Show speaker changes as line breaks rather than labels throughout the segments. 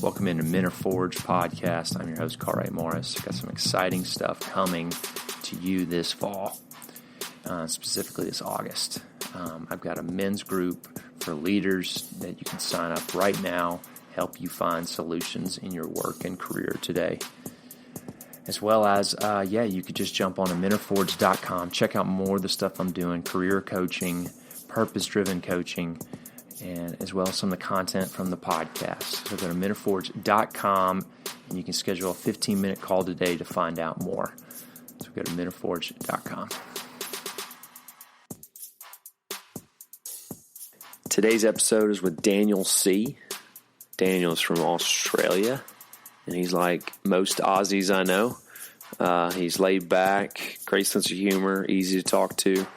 Welcome into Men Are Forged podcast. I'm your host, Kylie Morris. Got some exciting stuff coming to you this fall, specifically this August. I've got a men's group for leaders that you can sign up right now, help you find solutions in your work and career today. As well as, you could just jump on to menareforged.com, check out more of the stuff I'm doing, career coaching, purpose-driven coaching, and as well as some of the content from the podcast. So go to menareforged.com, and you can schedule a 15-minute call today to find out more. So go to menareforged.com. Today's episode is with Daniel Sih. Daniel's from Australia, and he's like most Aussies I know. He's laid back, great sense of humor, easy to talk to.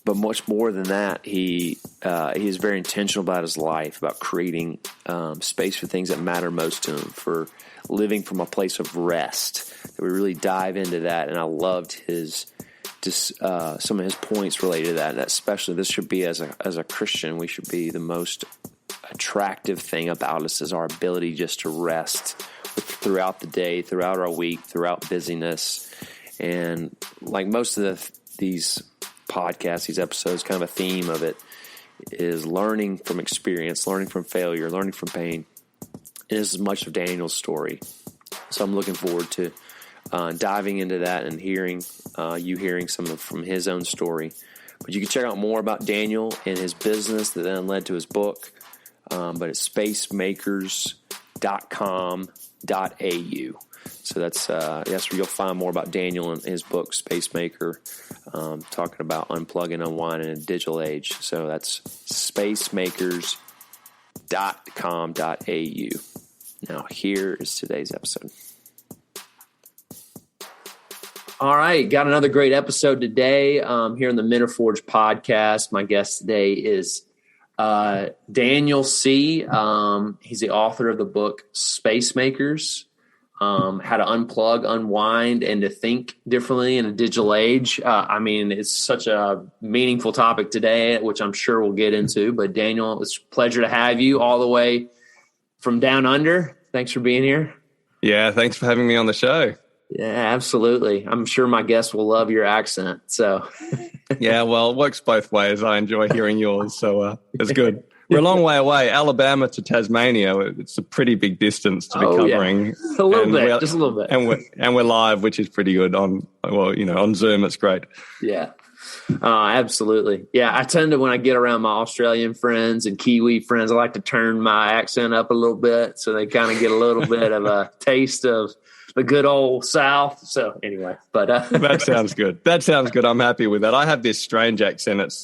But much more than that, he is very intentional about his life, about creating space for things that matter most to him, for living from a place of rest. We really dive into that, and I loved some of his points related to that. And especially, this should be as a Christian, we should be the most attractive thing about us is our ability just to rest throughout the day, throughout our week, throughout busyness. And like most of these podcasts, these episodes, kind of a theme of it is learning from experience, learning from failure, learning from pain. And this is much of Daniel's story. So I'm looking forward to diving into that and hearing some from his own story. But you can check out more about Daniel and his business that then led to his book. But it's spacemakers.com.au. So that's where you'll find more about Daniel and his book, Spacemaker, talking about unplug and unwind in a digital age. So that's spacemakers.com.au. Now, here is today's episode. All right, got another great episode today here on the Men Are Forged podcast. My guest today is Daniel Sih. He's the author of the book Spacemakers, how to unplug, unwind, and to think differently in a digital age. It's such a meaningful topic today, which I'm sure we'll get into. But Daniel, it's a pleasure to have you all the way from down under. Thanks for being here.
Yeah, thanks for having me on the show.
Yeah, absolutely. I'm sure my guests will love your accent. So,
yeah, well, it works both ways. I enjoy hearing yours, so it's good. We're a long way away, Alabama to Tasmania. It's a pretty big distance to be covering.
Yeah. A little bit, just a little bit.
And we're live, which is pretty good on Zoom. It's great.
Yeah, absolutely. Yeah, I tend to, when I get around my Australian friends and Kiwi friends, I like to turn my accent up a little bit so they kind of get a little bit of a taste of the good old South. So anyway, but
that sounds good. That sounds good. I'm happy with that. I have this strange accent.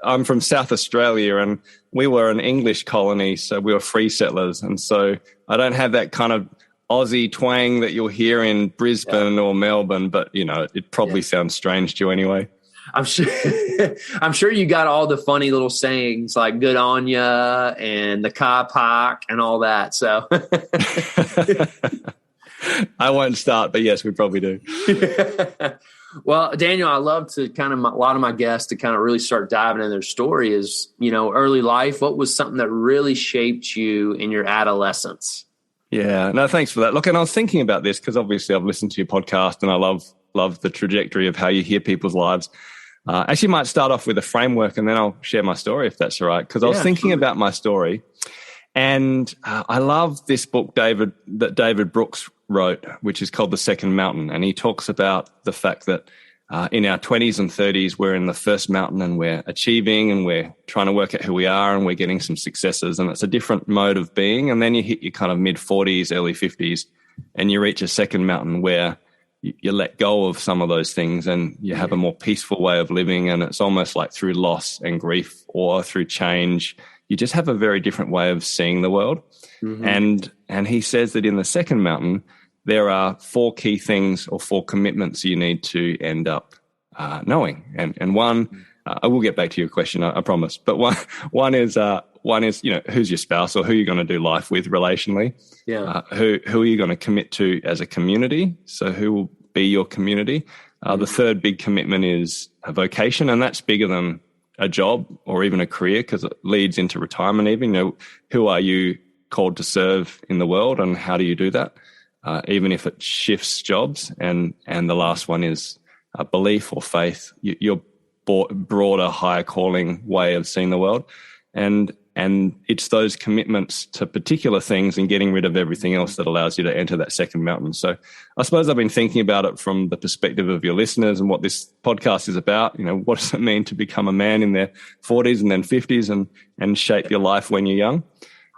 I'm from South Australia, and we were an English colony, so we were free settlers, and so I don't have that kind of Aussie twang that you'll hear in Brisbane or Melbourne. But it probably sounds strange to you anyway.
I'm sure you got all the funny little sayings like "good on ya" and the car park and all that. So.
I won't start, but yes, we probably do.
Well, Daniel, I love to a lot of my guests to kind of really start diving into their story is, early life. What was something that really shaped you in your adolescence?
Yeah, no, thanks for that. Look, and I was thinking about this because obviously I've listened to your podcast and I love the trajectory of how you hear people's lives. Actually might start off with a framework and then I'll share my story if that's all right. Because I was thinking about my story. And I love this book that David Brooks wrote, which is called The Second Mountain. And he talks about the fact that in our 20s and 30s, we're in the first mountain and we're achieving and we're trying to work out who we are and we're getting some successes. And it's a different mode of being. And then you hit your kind of mid-40s, early 50s, and you reach a second mountain where you let go of some of those things and you have a more peaceful way of living. And it's almost like through loss and grief or through change, you just have a very different way of seeing the world. Mm-hmm. And he says that in the second mountain, there are 4 key things or 4 commitments you need to end up knowing. And one, I will get back to your question, I promise. But one is who's your spouse or who you're going to do life with relationally.
Yeah.
Who are you going to commit to as a community? So who will be your community? The third big commitment is a vocation, and that's bigger than a job or even a career, because it leads into retirement even. You know, who are you called to serve in the world, and how do you do that? Even if it shifts jobs. And the last one is belief or faith, your broader, higher calling way of seeing the world. And it's those commitments to particular things and getting rid of everything else that allows you to enter that second mountain. So I suppose I've been thinking about it from the perspective of your listeners and what this podcast is about. You know, what does it mean to become a man in their 40s and then 50s and shape your life when you're young?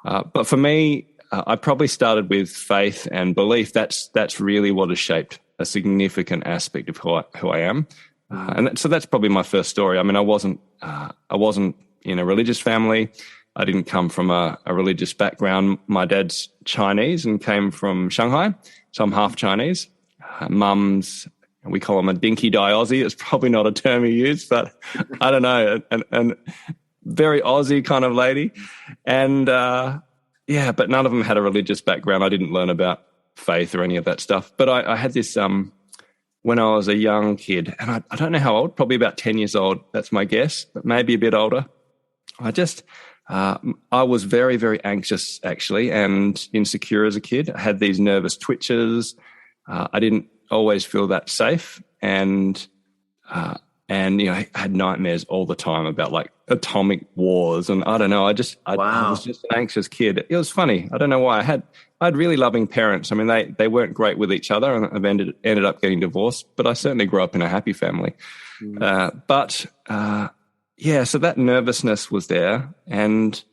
But for me, I probably started with faith and belief. That's really what has shaped a significant aspect of who I am. So that's probably my first story. I mean, I wasn't in a religious family. I didn't come from a religious background. My dad's Chinese and came from Shanghai, so I'm half Chinese. Mum's, we call them a dinky die Aussie. It's probably not a term you use, but I don't know, and very Aussie kind of lady. And but none of them had a religious background. I didn't learn about faith or any of that stuff. But I had this when I was a young kid, and I don't know how old, probably about 10 years old. That's my guess, but maybe a bit older. I was very, very anxious, actually, and insecure as a kid. I had these nervous twitches. I didn't always feel that safe, and you know, I had nightmares all the time about like atomic wars, and I don't know. I was just an anxious kid. It was funny. I don't know why. I had really loving parents. I mean, they weren't great with each other, and I've ended up getting divorced. But I certainly grew up in a happy family. So that nervousness was there, and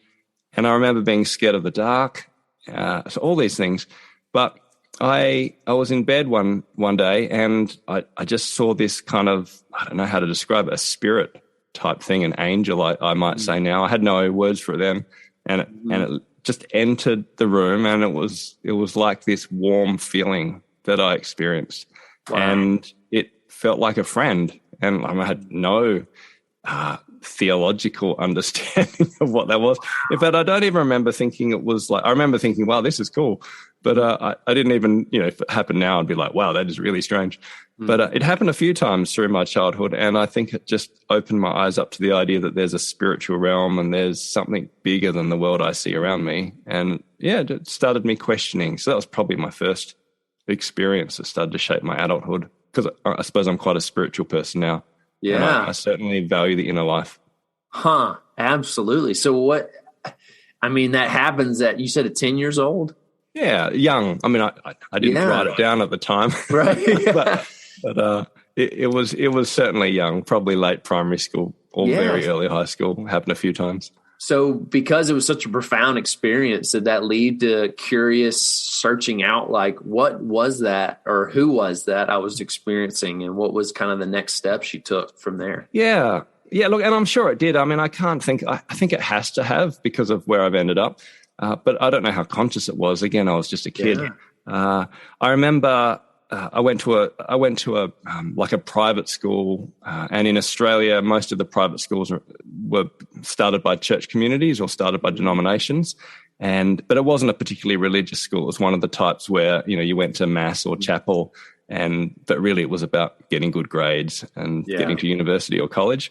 I remember being scared of the dark, so all these things. But I was in bed one day, and I just saw this kind of, I don't know how to describe it, a spirit type thing, an angel, I might say now. I had no words for it then, and it just entered the room, and it was like this warm feeling that I experienced, and it felt like a friend, and I had no theological understanding of what that was. In fact, I don't even remember thinking it was like, I remember thinking, wow, this is cool. But I didn't even, you know, if it happened now, I'd be like, wow, that is really strange. But it happened a few times through my childhood. And I think it just opened my eyes up to the idea that there's a spiritual realm and there's something bigger than the world I see around me. And yeah, it started me questioning. So that was probably my first experience that started to shape my adulthood, because I suppose I'm quite a spiritual person now.
Yeah.
I certainly value the inner life.
Absolutely. So that happens at, you said at 10 years old?
Yeah, young. I mean, I didn't write it down at the time.
Right.
but it was certainly young, probably late primary school or very early high school. Happened a few times.
So because it was such a profound experience, did that lead to curious searching out, like, what was that, or who was that I was experiencing, and what was kind of the next steps you took from there?
Yeah, look, and I'm sure it did. I mean, I think it has to have, because of where I've ended up. But I don't know how conscious it was. Again, I was just a kid. Yeah. I remember I went to a like a private school, and in Australia, most of the private schools were started by church communities or started by denominations, but it wasn't a particularly religious school. It was one of the types where, you know, you went to mass or chapel, but really it was about getting good grades and getting to university or college.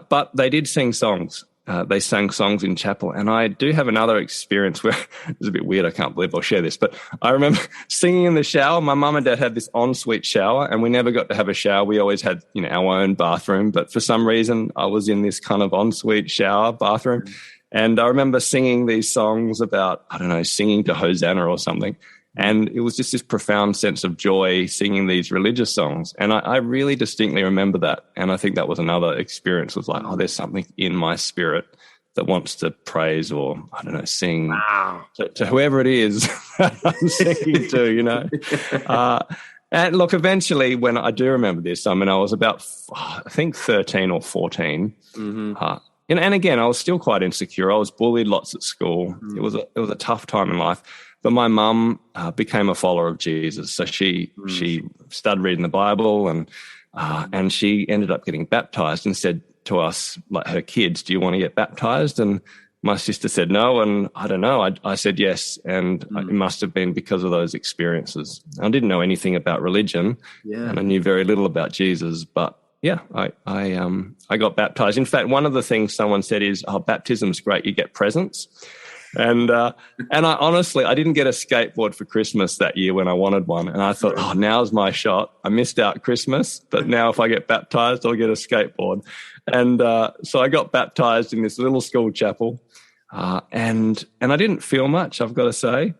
But they did sing songs. They sang songs in chapel. And I do have another experience where it's a bit weird. I can't believe I'll share this, but I remember singing in the shower. My mum and dad had this ensuite shower, and we never got to have a shower. We always had, you know, our own bathroom. But for some reason, I was in this kind of ensuite shower bathroom. And I remember singing these songs about, I don't know, singing to Hosanna or something. And it was just this profound sense of joy singing these religious songs. And I really distinctly remember that. And I think that was another experience, was like, oh, there's something in my spirit that wants to praise or, I don't know, sing to whoever it is I'm singing to, you know. And look, eventually, when I do remember this, I mean, I was about, I think 13 or 14. And again, I was still quite insecure. I was bullied lots at school. It was a tough time in life. But my mum became a follower of Jesus. So she started reading the Bible, and she ended up getting baptized, and said to us, like her kids, do you want to get baptized? And my sister said no, and I don't know. I said yes, and it must have been because of those experiences. I didn't know anything about religion, and I knew very little about Jesus, but yeah, I got baptized. In fact, one of the things someone said is, "Oh, baptism's great. You get presents." And I honestly, I didn't get a skateboard for Christmas that year when I wanted one. And I thought, oh, now's my shot. I missed out Christmas, but now if I get baptized, I'll get a skateboard. And so I got baptized in this little school chapel. And I didn't feel much, I've got to say.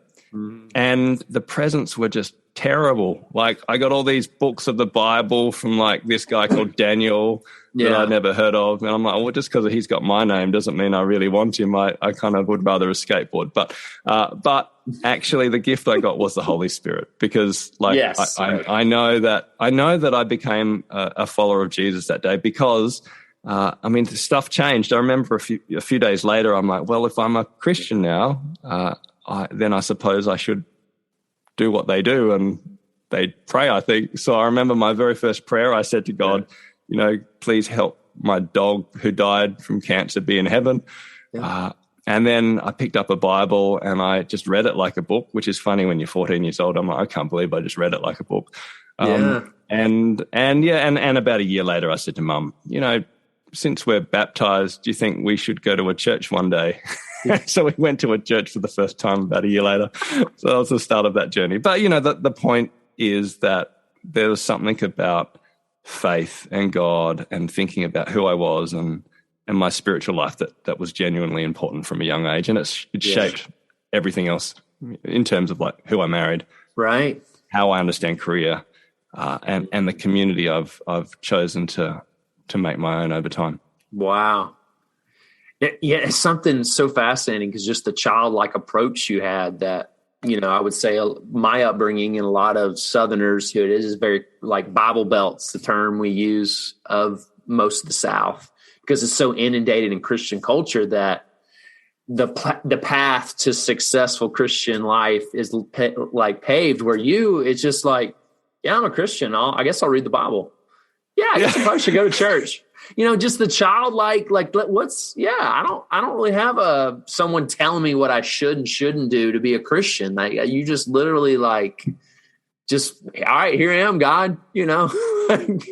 And the presents were just terrible. Like, I got all these books of the Bible from like this guy called Daniel that I'd never heard of. And I'm like, well, just because he's got my name doesn't mean I really want him. I kind of would rather a skateboard. But actually the gift I got was the Holy Spirit, because like I know that I became a follower of Jesus that day because I mean, the stuff changed. I remember a few days later, I'm like, well, if I'm a Christian now, then I suppose I should do what they do, and they pray, I think. So I remember my very first prayer, I said to God, you know, please help my dog who died from cancer be in heaven. And then I picked up a Bible and I just read it like a book, which is funny when you're 14 years old. I'm like, I can't believe I just read it like a book. And about a year later, I said to Mum, you know, since we're baptized, do you think we should go to a church one day? So we went to a church for the first time about a year later. So that was the start of that journey. But, you know, the point is that there was something about faith and God and thinking about who I was and my spiritual life that was genuinely important from a young age. And it shaped everything else in terms of like who I married,
right?
How I understand career, and the community I've chosen to make my own over time.
Wow. Yeah, it's something so fascinating because just the childlike approach you had that, you know, I would say my upbringing and a lot of Southerners who it is very like Bible Belt's the term we use of most of the South, because it's so inundated in Christian culture that the path to successful Christian life is like paved where it's just like, yeah, I'm a Christian. I guess I'll read the Bible. Yeah, I guess I probably should go to church. You know, just the childlike, like I don't really have someone telling me what I should and shouldn't do to be a Christian. Like, you just literally like, just, all right, here I am, God, you know?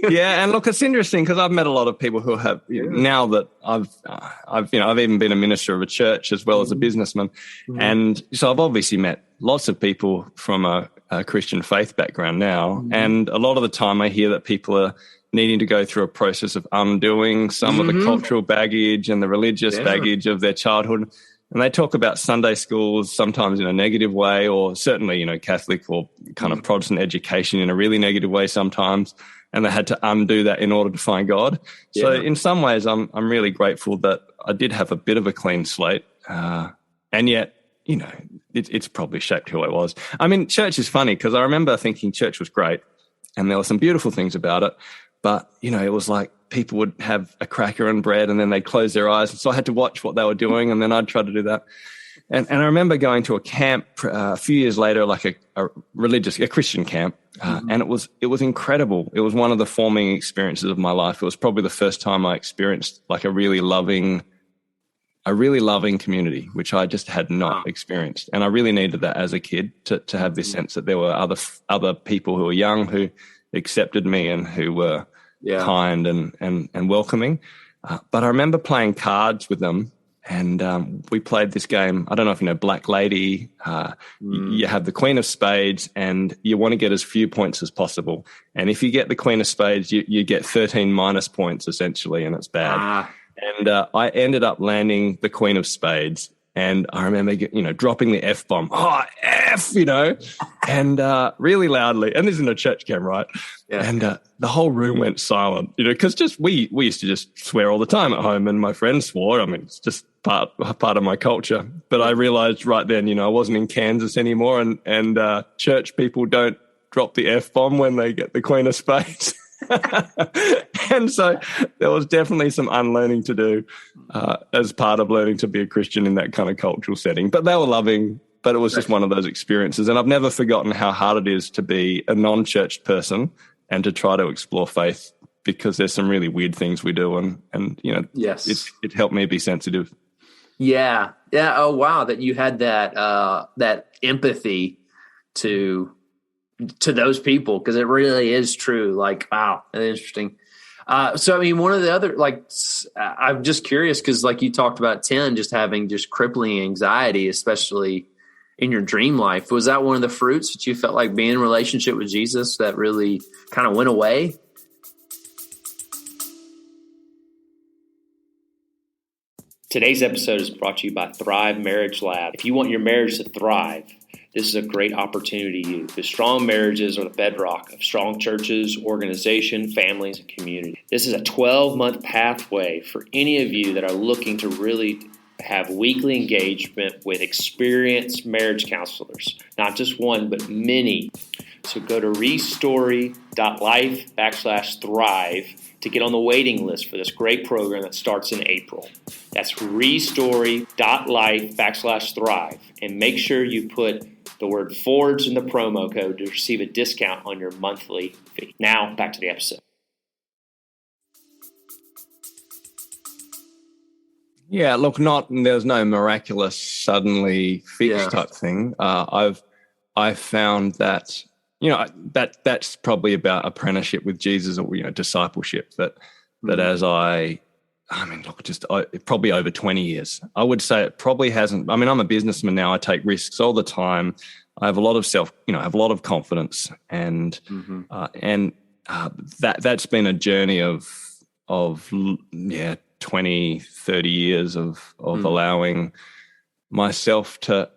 Yeah. And look, it's interesting because I've met a lot of people who have, now that I've even been a minister of a church as well as a businessman. And so I've obviously met lots of people from a Christian faith background now. And a lot of the time I hear that people are needing to go through a process of undoing some of the cultural baggage and the religious baggage of their childhood. And they talk about Sunday schools sometimes in a negative way, or certainly, you know, Catholic or kind of Protestant education in a really negative way sometimes. And they had to undo that in order to find God. So in some ways, I'm really grateful that I did have a bit of a clean slate. And yet, you know, it's probably shaped who I was. I mean, church is funny because I remember thinking church was great and there were some beautiful things about it. But, you know, it was like people would have a cracker and bread and then they'd close their eyes. And so I had to watch what they were doing and then I'd try to do that. And I remember going to a camp a few years later, like a Christian camp. And it was incredible. It was one of the forming experiences of my life. It was probably the first time I experienced like a really loving community, which I just had not experienced. And I really needed that as a kid to have this sense that there were other people who were young who accepted me and who were kind and welcoming. But I remember playing cards with them, and we played this game. I don't know if you know Black Lady. You have the Queen of Spades, and you want to get as few points as possible. And if you get the Queen of Spades, you get 13 minus points essentially, and it's bad. And I ended up landing the Queen of Spades. And I remember, you know, dropping the F-bomb. Oh, F, you know, and really loudly. And this is in a church camp, right? Yeah. And the whole room went silent, you know, because we used to just swear all the time at home, and my friends swore. I mean, it's just part of my culture. But I realized right then, you know, I wasn't in Kansas anymore, and church people don't drop the F-bomb when they get the Queen of Spades. And so there was definitely some unlearning to do as part of learning to be a Christian in that kind of cultural setting. But they were loving, but it was just one of those experiences. And I've never forgotten how hard it is to be a non-church person and to try to explore faith, because there's some really weird things we do. And you know, it helped me be sensitive.
Yeah. Yeah. Oh, wow. That you had that empathy to those people, because it really is true. Like, wow, that's interesting. So, I mean, one of the other, I'm just curious because, like you talked about 10, just having just crippling anxiety, especially in your dream life. Was that one of the fruits that you felt like being in relationship with Jesus that really kind of went away?
Today's episode is brought to you by Thrive Marriage Lab. If you want your marriage to thrive, this is a great opportunity to you, because strong marriages are the bedrock of strong churches, organization, families, and community. This is a 12-month pathway for any of you that are looking to really have weekly engagement with experienced marriage counselors, not just one, but many. So go to restory.life/thrive to get on the waiting list for this great program that starts in April. That's restory.life/thrive. And make sure you put the word Forge in the promo code to receive a discount on your monthly fee. Now, back to the episode.
Yeah, look, there's no miraculous suddenly fix type thing. I've found that, that's probably about apprenticeship with Jesus, or, discipleship. That as probably over 20 years, I would say it probably hasn't. I mean, I'm a businessman now. I take risks all the time. I have a lot of have a lot of confidence, and that's been a journey of 20, 30 years of allowing myself to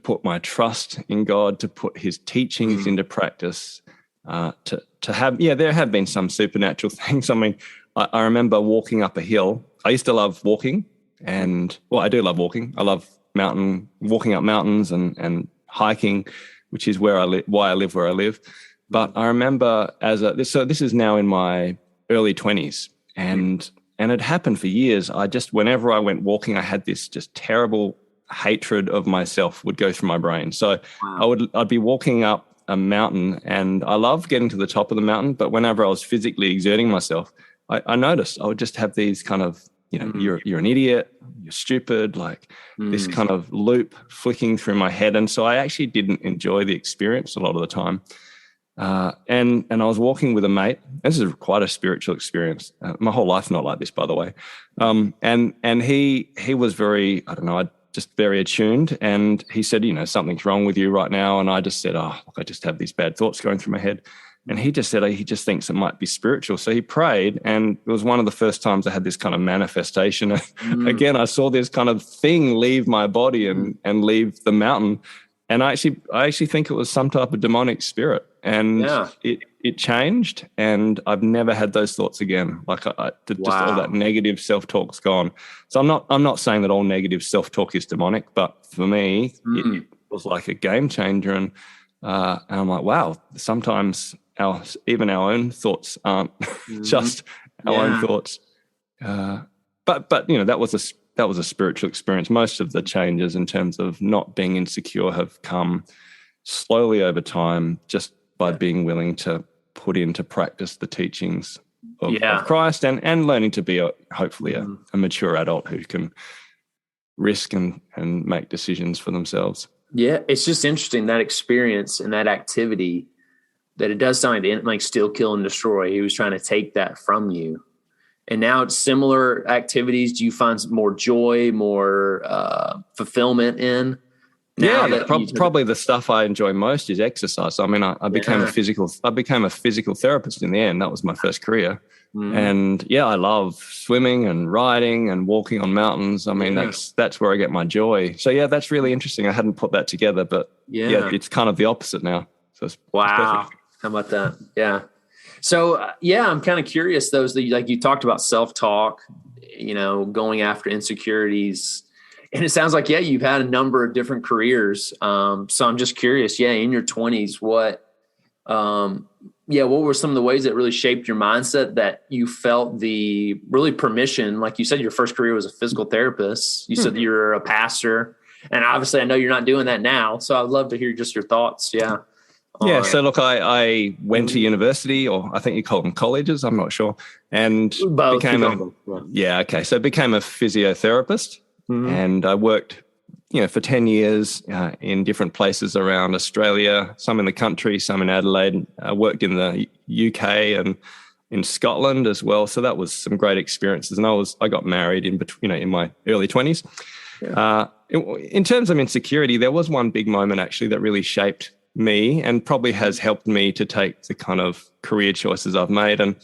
put my trust in God, to put his teachings into practice, to have, there have been some supernatural things. I mean, I remember walking up a hill. I used to love walking, and I do love walking. I love walking up mountains and hiking, which is why I live where I live. But I remember this is now in my early 20s, and it happened for years. Whenever I went walking, I had this just terrible hatred of myself would go through my brain. So I'd be walking up a mountain, and I loved getting to the top of the mountain, but whenever I was physically exerting myself, I noticed I would just have these kind of, you're an idiot, you're stupid, this kind of loop flicking through my head. And so I actually didn't enjoy the experience a lot of the time. And I was walking with a mate. This is quite a spiritual experience. My whole life not like this, by the way. And he was very, just very attuned. And he said, something's wrong with you right now. And I just said, I just have these bad thoughts going through my head. And he just said, he just thinks it might be spiritual. So he prayed, and it was one of the first times I had this kind of manifestation. Again, I saw this kind of thing leave my body and leave the mountain. And I actually think it was some type of demonic spirit. And it changed, and I've never had those thoughts again. Just all that negative self-talk's gone. So I'm not saying that all negative self-talk is demonic, but for me, it was like a game changer. And I'm like, wow, sometimes even our own thoughts aren't just our own thoughts. But that was a spiritual experience. Most of the changes in terms of not being insecure have come slowly over time, just by being willing to put into practice the teachings of Christ, and learning to be hopefully a mature adult who can risk and make decisions for themselves.
Yeah, it's just interesting, that experience and that activity, that it does sound like steal, kill, and destroy. He was trying to take that from you. And now it's similar activities. Do you find more joy, more fulfillment in?
Probably the stuff I enjoy most is exercise. I mean, I became a physical therapist in the end. That was my first career. And I love swimming and riding and walking on mountains. I mean, that's where I get my joy. So that's really interesting. I hadn't put that together, but it's kind of the opposite now. So it's perfect.
How about that? Yeah. So, I'm kind of curious, like you talked about self-talk, going after insecurities. And it sounds like, you've had a number of different careers. So I'm just curious, in your 20s, what were some of the ways that really shaped your mindset, that you felt the really permission? Like you said, your first career was a physical therapist. You said that you're a pastor. And obviously I know you're not doing that now. So I'd love to hear just your thoughts. Yeah.
So look, I went to university, or I think you call them colleges, I'm not sure, and became a physiotherapist, and I worked, for 10 years in different places around Australia, some in the country, some in Adelaide. I worked in the UK and in Scotland as well. So that was some great experiences. And I got married in between, in my early 20s. Yeah. In terms of insecurity, there was one big moment actually that really shaped me and probably has helped me to take the kind of career choices I've made. And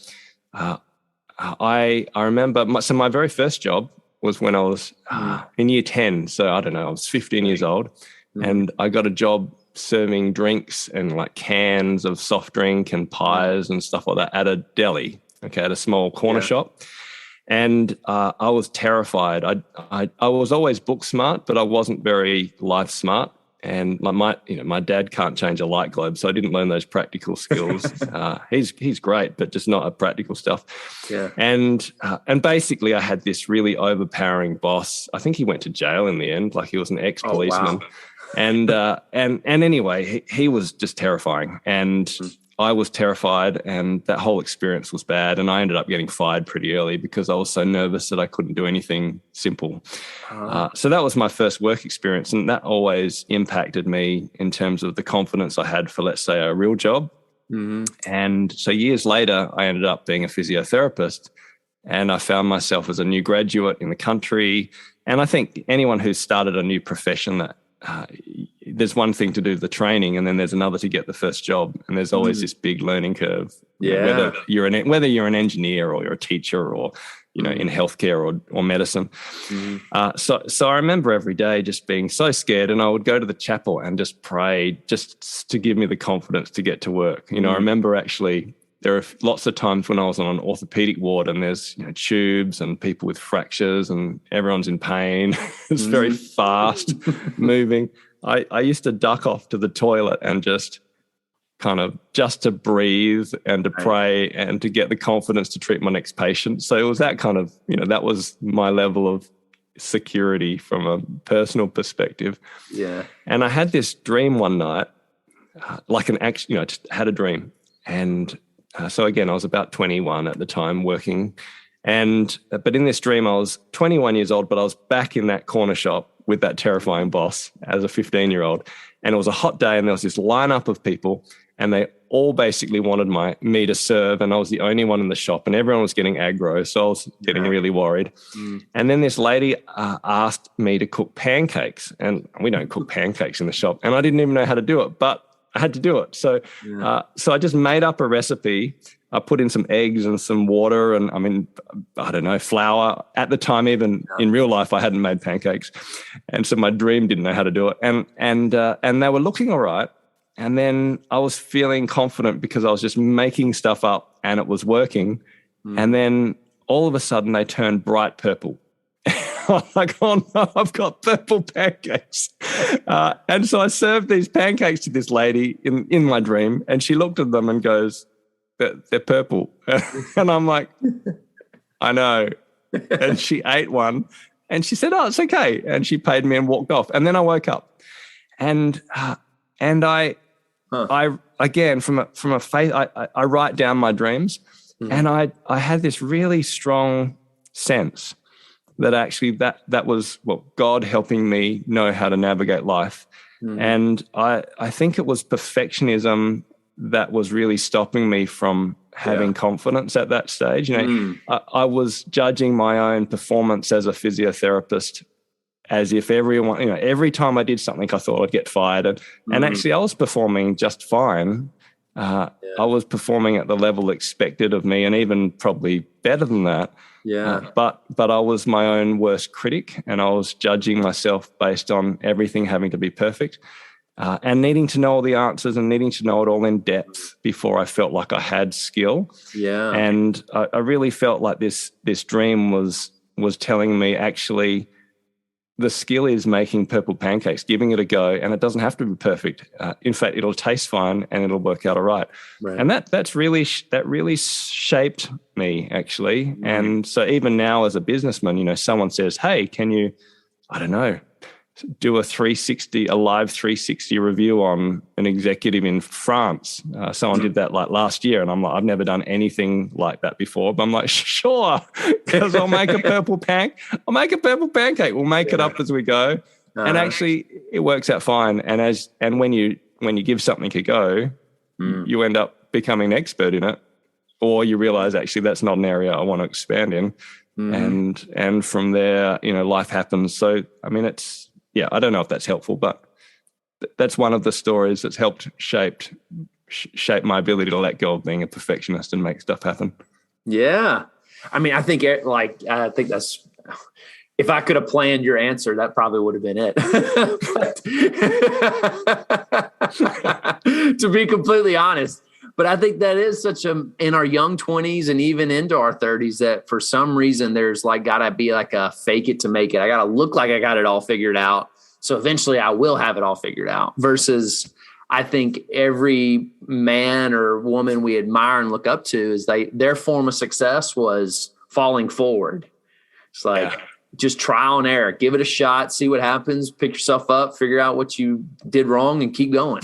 I remember my very first job was when I was in year 10. So I don't know, I was 15 years old, and I got a job serving drinks and like cans of soft drink and pies and stuff like that at a deli, at a small corner shop. And I was terrified. I was always book smart, but I wasn't very life smart. And my dad can't change a light globe, so I didn't learn those practical skills. He's great, but just not a practical stuff. Yeah. And basically, I had this really overpowering boss. I think he went to jail in the end, like he was an ex-policeman. Oh, wow. And anyway, he was just terrifying, and I was terrified, and that whole experience was bad. And I ended up getting fired pretty early because I was so nervous that I couldn't do anything simple. So that was my first work experience, and that always impacted me in terms of the confidence I had for, let's say, a real job. Mm-hmm. And so years later, I ended up being a physiotherapist, and I found myself as a new graduate in the country. And I think anyone who's started a new profession, that there's one thing to do the training, and then there's another to get the first job, and there's always this big learning curve. Yeah, whether you're an engineer or you're a teacher or in healthcare or medicine. So I remember every day just being so scared, and I would go to the chapel and just pray just to give me the confidence to get to work. I remember actually there are lots of times when I was on an orthopedic ward and there's tubes and people with fractures and everyone's in pain. It's very fast moving. I used to duck off to the toilet and just to breathe and to pray and to get the confidence to treat my next patient. So it was that kind of, that was my level of security from a personal perspective. Yeah. And I had this dream one night, just had a dream. And so again, I was about 21 at the time working. But in this dream, I was 21 years old, but I was back in that corner shop with that terrifying boss as a 15-year-old. And it was a hot day, and there was this lineup of people, and they all basically wanted me to serve, and I was the only one in the shop, and everyone was getting aggro, so I was getting really worried. And then this lady asked me to cook pancakes, and we don't cook pancakes in the shop, and I didn't even know how to do it, but I had to do it. So I just made up a recipe. I put in some eggs and some water and, flour. At the time, even in real life, I hadn't made pancakes. And so my dream didn't know how to do it. And they were looking all right. And then I was feeling confident because I was just making stuff up and it was working. And then all of a sudden they turned bright purple. I'm like, oh no, I've got purple pancakes. And so I served these pancakes to this lady in my dream, and she looked at them and goes, they're purple. And I'm like, I know. And she ate one and she said, oh, it's okay. And she paid me and walked off. And then I woke up and I again, from a faith, I write down my dreams, and I had this really strong sense that actually that was God helping me know how to navigate life. And I think it was perfectionism that was really stopping me from having confidence at that stage. I was judging my own performance as a physiotherapist as if every time I did something, I thought I'd get fired. And actually I was performing just fine. I was performing at the level expected of me, and even probably better than that. But I was my own worst critic, and I was judging myself based on everything having to be perfect, and needing to know all the answers and needing to know it all in depth before I felt like I had skill. And I really felt like this dream was telling me actually the skill is making purple pancakes, giving it a go, and it doesn't have to be perfect. In fact, it'll taste fine and it'll work out all right. And that really shaped me, actually. And so even now as a businessman, someone says, hey, can you, do a live 360 review on an executive in France. Someone did that like last year, and I'm like, I've never done anything like that before. But I'm like, sure, because I'll make a purple pancake. We'll make it up as we go, and actually, it works out fine. And when you give something a go, you end up becoming an expert in it. or you realize actually that's not an area I want to expand in. And from there, life happens. So, I mean, I don't know if that's helpful, but that's one of the stories that's helped shape my ability to let go of being a perfectionist and make stuff happen.
Yeah. I mean, I think that's, if I could have planned your answer, that probably would have been it. To be completely honest. But I think that is in our young 20s and even into our 30s, that for some reason there's gotta be a fake it to make it. I gotta look like I got it all figured out. So eventually I will have it all figured out, versus I think every man or woman we admire and look up to is their form of success was falling forward. It's just trial and error, give it a shot, see what happens, pick yourself up, figure out what you did wrong and keep going.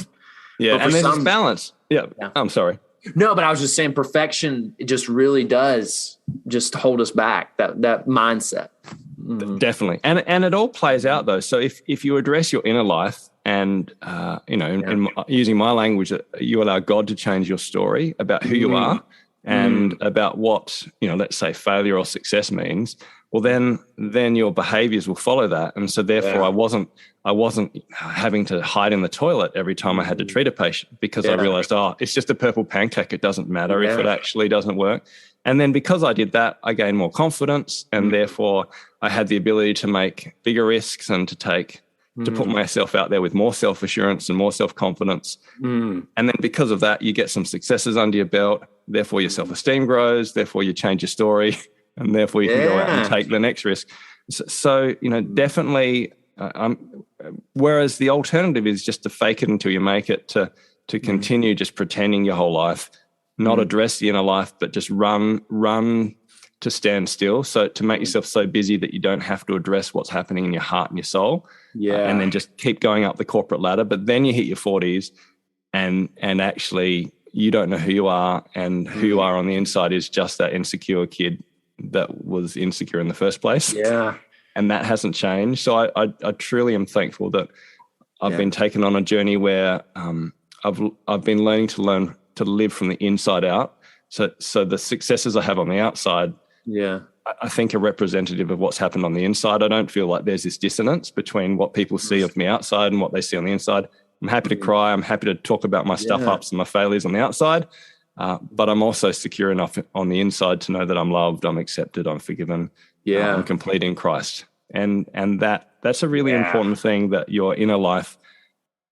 Yeah. And there's this balance. Yeah. I'm sorry.
No, but I was just saying perfection, it just really does just hold us back, that mindset.
Definitely. And it all plays out though. So if you address your inner life and, in using my language, you allow God to change your story about who you are and about what, let's say failure or success means, well, then your behaviors will follow that. And so therefore I wasn't having to hide in the toilet every time I had to treat a patient, because I realized, it's just a purple pancake. It doesn't matter if it actually doesn't work. And then because I did that, I gained more confidence, and therefore I had the ability to make bigger risks and to put myself out there with more self-assurance and more self-confidence. And then because of that, you get some successes under your belt. Therefore your self-esteem grows. Therefore you change your story. And therefore you can go out and take the next risk. So definitely, whereas the alternative is just to fake it until you make it, to continue just pretending your whole life, not address the inner life, but just run to stand still. So to make yourself so busy that you don't have to address what's happening in your heart and your soul. And then just keep going up the corporate ladder. But then you hit your 40s and actually you don't know who you are, and who you are on the inside is just that insecure kid that was insecure in the first place.
Yeah.
And that hasn't changed. So I truly am thankful that I've been taken on a journey where I've been learning to live from the inside out. So the successes I have on the outside, I think are representative of what's happened on the inside. I don't feel like there's this dissonance between what people see of me outside and what they see on the inside. I'm happy to cry. I'm happy to talk about my stuff ups and my failures on the outside. But I'm also secure enough on the inside to know that I'm loved, I'm accepted, I'm forgiven, I'm complete in Christ. And that's a really important thing, that your inner life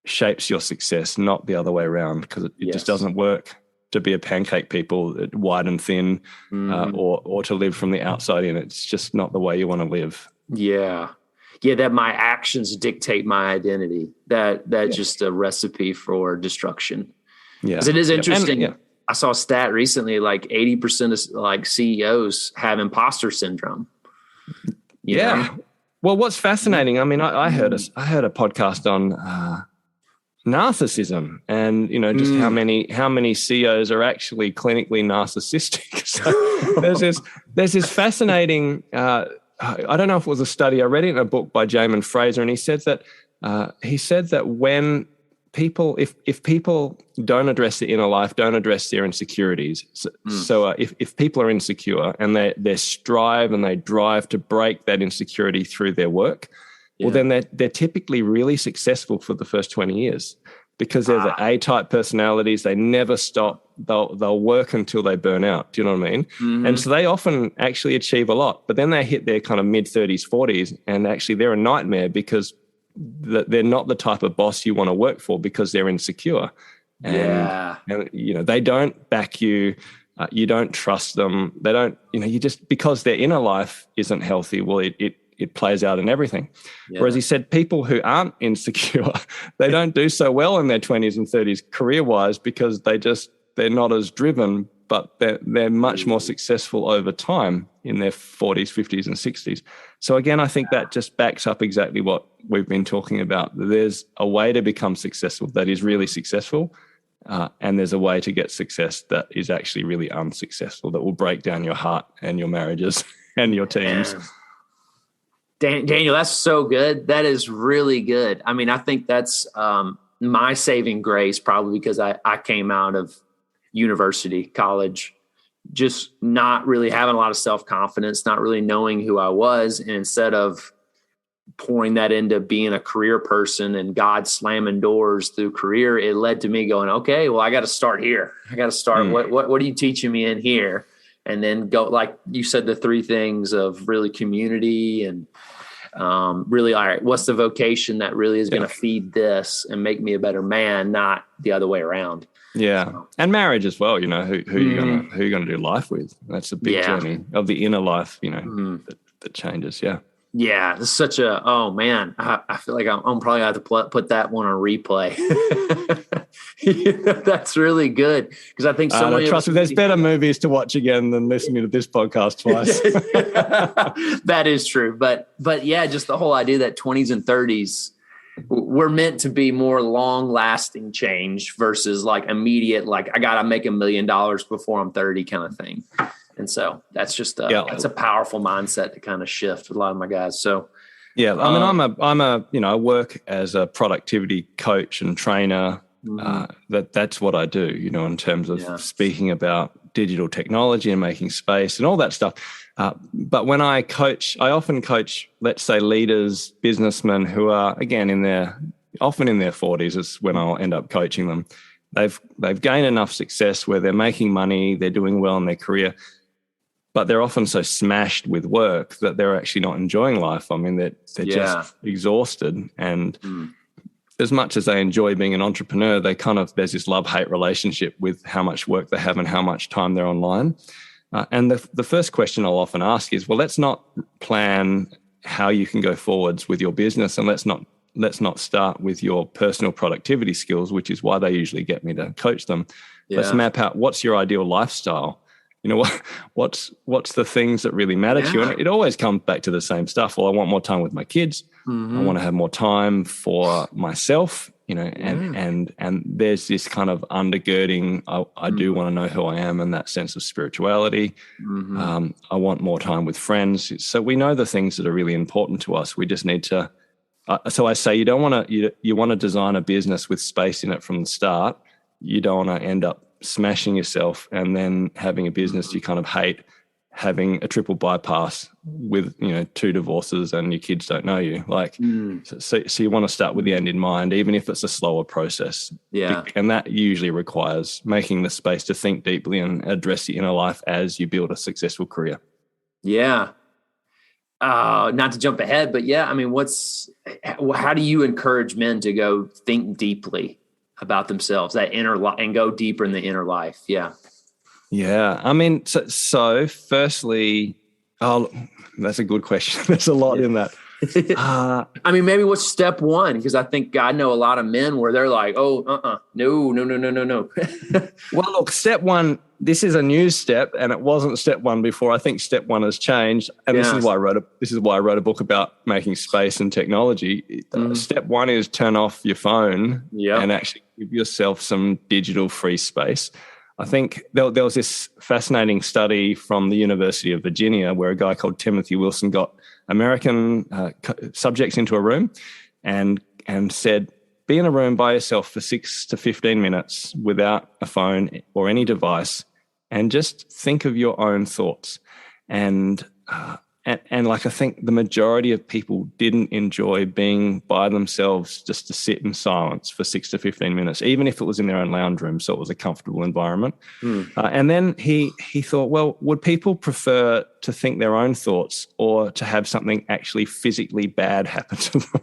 shapes your success, not the other way around, because it just doesn't work to be a pancake people, wide and thin, or to live from the outside in. It's just not the way you want to live.
Yeah, that my actions dictate my identity. That's just a recipe for destruction. Yeah. Because it is interesting. I saw a stat recently, 80% of CEOs have imposter syndrome. You know?
Well, what's fascinating, I mean, I heard a podcast on narcissism, and just how many CEOs are actually clinically narcissistic. So there's this fascinating. I don't know if it was a study. I read it in a book by Jamin Fraser, and he said that when people, if people don't address their inner life, don't address their insecurities. So if people are insecure and they strive and they drive to break that insecurity through their work, well, then they're typically really successful for the first 20 years, because they're the A-type personalities. They never stop. They'll work until they burn out. Do you know what I mean? Mm-hmm. And so they often actually achieve a lot, but then they hit their kind of mid-30s, 40s, and actually they're a nightmare, because they're not the type of boss you want to work for, because they're insecure. And they don't back you. You don't trust them. They don't, you just, because their inner life isn't healthy, well, it plays out in everything. Yeah. Whereas he said people who aren't insecure, they don't do so well in their 20s and 30s career-wise, because they're not as driven, but they're much more successful over time in their 40s, 50s, and 60s. So again, I think that just backs up exactly what we've been talking about. There's a way to become successful that is really successful, and there's a way to get success that is actually really unsuccessful, that will break down your heart and your marriages and your teams.
Daniel, that's so good. That is really good. I mean, I think that's my saving grace, probably because I came out of university, college, just not really having a lot of self-confidence, not really knowing who I was. And instead of pouring that into being a career person and God slamming doors through career, it led to me going, okay, well, I got to start here. I got to start. What are you teaching me in here? And then go, like you said, the three things of really community and really, all right, what's the vocation that really is going to feed this and make me a better man, not the other way around.
Yeah. So. And marriage as well, who you gonna do life with. That's a big journey of the inner life, that changes. Yeah.
Yeah, it's such a, oh man, I feel like I'm probably going to have to put that one on replay. That's really good. Because I think so many
trust me, there's better movies to watch again than listening to this podcast twice.
That is true. But yeah, just the whole idea that 20s and 30s, we're meant to be more long lasting change versus like immediate, like I got to make $1 million before I'm 30 kind of thing. And so that's just that's a powerful mindset to kind of shift with a lot of my guys. So,
yeah, I mean, I work as a productivity coach and trainer. That's what I do, in terms of speaking about digital technology and making space and all that stuff. But when I coach, I often coach, let's say, leaders, businessmen who are, again, often in their 40s is when I'll end up coaching them. They've gained enough success where they're making money, they're doing well in their career, but they're often so smashed with work that they're actually not enjoying life. I mean, they're just exhausted. And as much as they enjoy being an entrepreneur, there's this love-hate relationship with how much work they have and how much time they're online. And the first question I'll often ask is, well, let's not plan how you can go forwards with your business, and let's not start with your personal productivity skills, which is why they usually get me to coach them. Yeah. Let's map out what's your ideal lifestyle. What's the things that really matter to you? And it always comes back to the same stuff. Well, I want more time with my kids. I want to have more time for myself, and there's this kind of undergirding. I do want to know who I am and that sense of spirituality. I want more time with friends. So we know the things that are really important to us. We just need to. So I say you don't want to. You want to design a business with space in it from the start. You don't want to end up smashing yourself and then having a business you kind of hate, having a triple bypass with 2 divorces and your kids don't know you. So you want to start with the end in mind, even if it's a slower process. Yeah, and that usually requires making the space to think deeply and address the inner life as you build a successful career.
Yeah. Not to jump ahead, but yeah, I mean, how do you encourage men to go think deeply about themselves, that inner life, and go deeper in the inner life? Yeah.
Yeah. I mean, so firstly, that's a good question. There's a lot in that.
I mean, maybe what's step one? Because I think I know a lot of men where they're like, no.
Well, look, step one, this is a new step, and it wasn't step one before. I think step one has changed, and this is why I wrote a book about making space and technology. Step one is turn off your phone and actually give yourself some digital free space. I think there was this fascinating study from the University of Virginia where a guy called Timothy Wilson got American subjects into a room and said, be in a room by yourself for 6 to 15 minutes without a phone or any device and just think of your own thoughts. And like I think the majority of people didn't enjoy being by themselves just to sit in silence for 6 to 15 minutes, even if it was in their own lounge room, so it was a comfortable environment. And then he thought, well, would people prefer to think their own thoughts or to have something actually physically bad happen to them?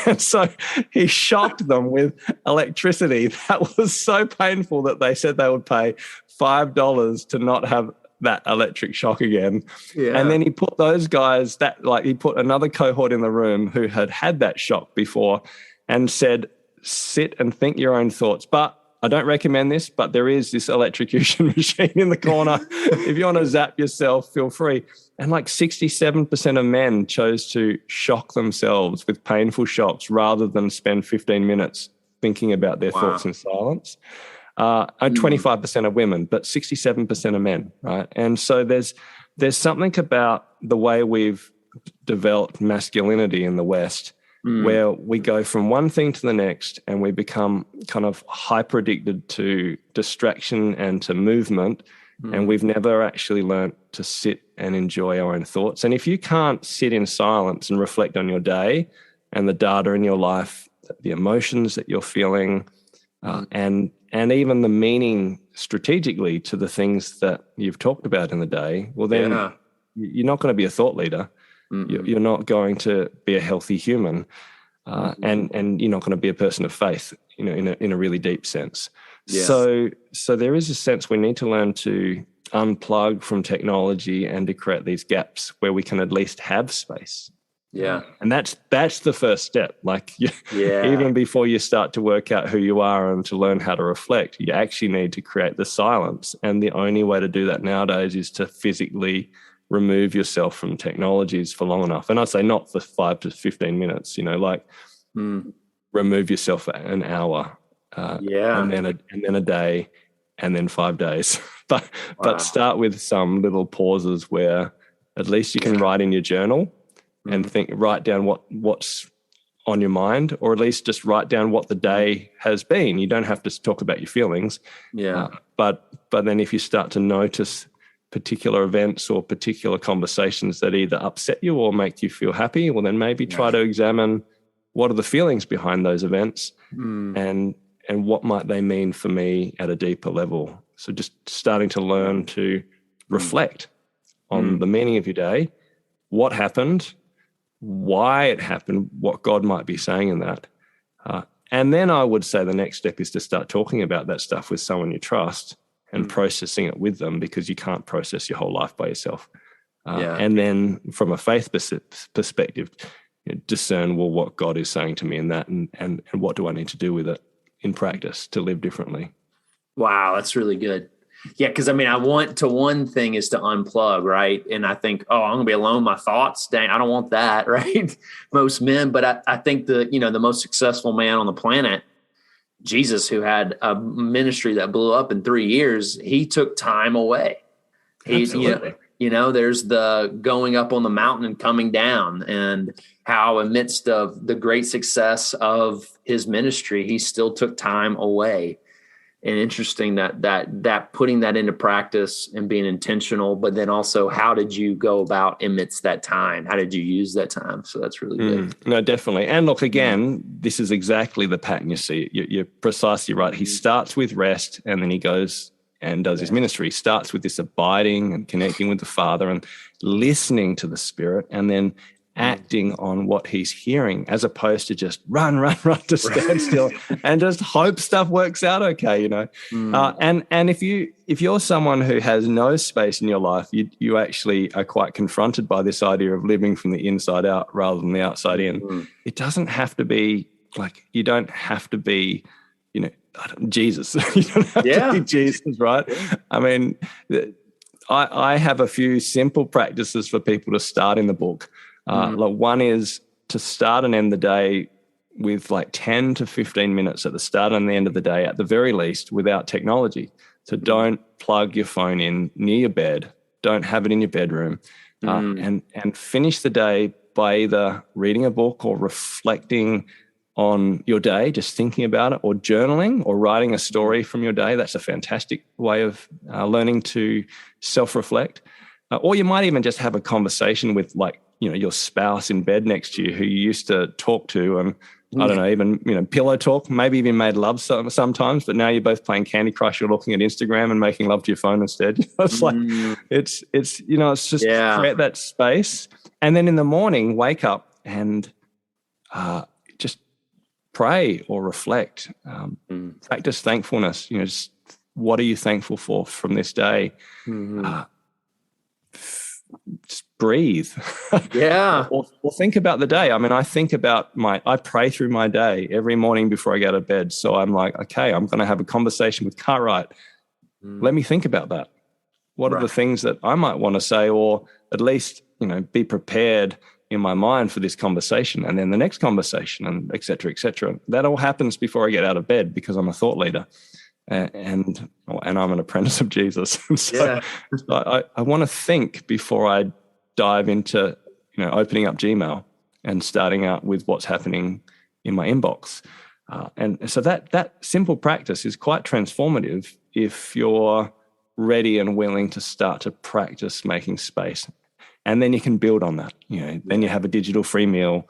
And so he shocked them with electricity. That was so painful that they said they would pay $5 to not have that electric shock again. Yeah. And then he put those guys he put another cohort in the room who had that shock before and said, sit and think your own thoughts. But I don't recommend this, but there is this electrocution machine in the corner. If you want to zap yourself, feel free. And 67% of men chose to shock themselves with painful shocks rather than spend 15 minutes thinking about their thoughts in silence. 25% of women, but 67% of men, right? And so there's something about the way we've developed masculinity in the West where we go from one thing to the next and we become kind of hyper addicted to distraction and to movement And we've never actually learnt to sit and enjoy our own thoughts. And if you can't sit in silence and reflect on your day and the data in your life, the emotions that you're feeling, and even the meaning strategically to the things that you've talked about in the day, well, then you're not going to be a thought leader. You're not going to be a healthy human, and you're not going to be a person of faith, in a really deep sense.
Yes.
So there is a sense we need to learn to unplug from technology and to create these gaps where we can at least have space.
Yeah.
And that's the first step. Like, even before you start to work out who you are and to learn how to reflect, you actually need to create the silence. And the only way to do that nowadays is to physically remove yourself from technologies for long enough. And I'd say not for 5 to 15 minutes, remove yourself for an hour, and then a day, and then 5 days. But start with some little pauses where at least you can write in your journal and write down what's on your mind, or at least just write down what the day has been. You don't have to talk about your feelings. But then if you start to notice particular events or particular conversations that either upset you or make you feel happy, well, then maybe try to examine what are the feelings behind those events, and what might they mean for me at a deeper level. So just starting to learn to reflect on the meaning of your day, what happened, why it happened, what God might be saying in that. And then I would say the next step is to start talking about that stuff with someone you trust and processing it with them, because you can't process your whole life by yourself. And then from a faith perspective, discern, well, what God is saying to me in that, and what do I need to do with it in practice to live differently.
Wow, that's really good. Yeah, because one thing is to unplug, right? And I think, I'm going to be alone with my thoughts. Dang, I don't want that, right? Most men, but I think the most successful man on the planet, Jesus, who had a ministry that blew up in 3 years, he took time away.
Absolutely.
There's the going up on the mountain and coming down, and how amidst of the great success of his ministry, he still took time away. And interesting that putting that into practice and being intentional, but then also how did you go about amidst that time? How did you use that time? So that's really good.
No, definitely. And look, again, this is exactly the pattern you see. You're precisely right. He starts with rest, and then he goes and does his ministry. He starts with this abiding and connecting with the Father and listening to the Spirit, and then acting on what he's hearing, as opposed to just run to stand still and just hope stuff works out okay, and if you're someone who has no space in your life, you actually are quite confronted by this idea of living from the inside out rather than the outside in. It doesn't have to be like, you don't have to be Jesus. You don't have to be Jesus, right? I mean, I have a few simple practices for people to start in the book. One is to start and end the day with like 10 to 15 minutes at the start and the end of the day, at the very least, without technology. So don't plug your phone in near your bed. Don't have it in your bedroom. And finish the day by either reading a book or reflecting on your day, just thinking about it, or journaling or writing a story from your day. That's a fantastic way of learning to self-reflect. Or you might even just have a conversation with your spouse in bed next to you who you used to talk to, and I don't know, even, pillow talk, maybe even made love sometimes, but now you're both playing Candy Crush, you're looking at Instagram and making love to your phone instead. It's it's just create that space. And then in the morning, wake up and just pray or reflect, practice thankfulness. Just what are you thankful for from this day? Just breathe. or think about the day. I mean, I pray through my day every morning before I go to bed. So I'm like, okay, I'm going to have a conversation with Cartwright. Let me think about that. What are the things that I might want to say, or at least, be prepared in my mind for this conversation and then the next conversation, and et cetera, et cetera. That all happens before I get out of bed because I'm a thought leader. And I'm an apprentice of Jesus. So I want to think before I dive into, opening up Gmail and starting out with what's happening in my inbox. And so that simple practice is quite transformative if you're ready and willing to start to practice making space. And then you can build on that. Then you have a digital free meal.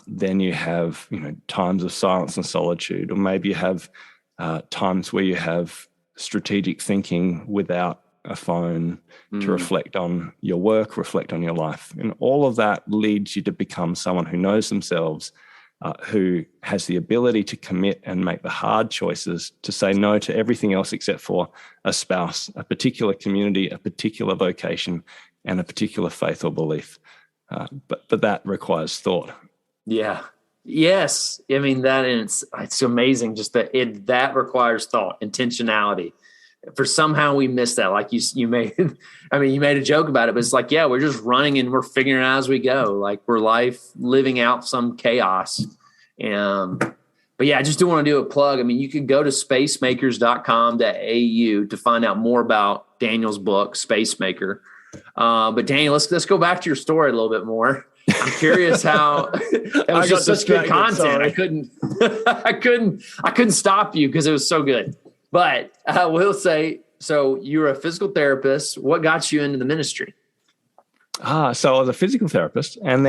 Then you have, times of silence and solitude, or maybe you have times where you have strategic thinking without a phone to reflect on your work, reflect on your life. And all of that leads you to become someone who knows themselves, who has the ability to commit and make the hard choices to say no to everything else except for a spouse, a particular community, a particular vocation, and a particular faith or belief. But that requires thought. Yeah.
Yes. I mean, it's amazing just that requires thought, intentionality. For somehow we missed that. Like you made a joke about it, but it's like, yeah, we're just running and we're figuring it out as we go. Like we're living out some chaos. But yeah, I just do want to do a plug. I mean, you could go to spacemakers.com.au to find out more about Daniel's book, Spacemaker. But Daniel, let's go back to your story a little bit more. I'm curious how that was just such good content. Sorry. I couldn't stop you because it was so good. But I will say, so you're a physical therapist. What got you into the ministry?
So I was a physical therapist, and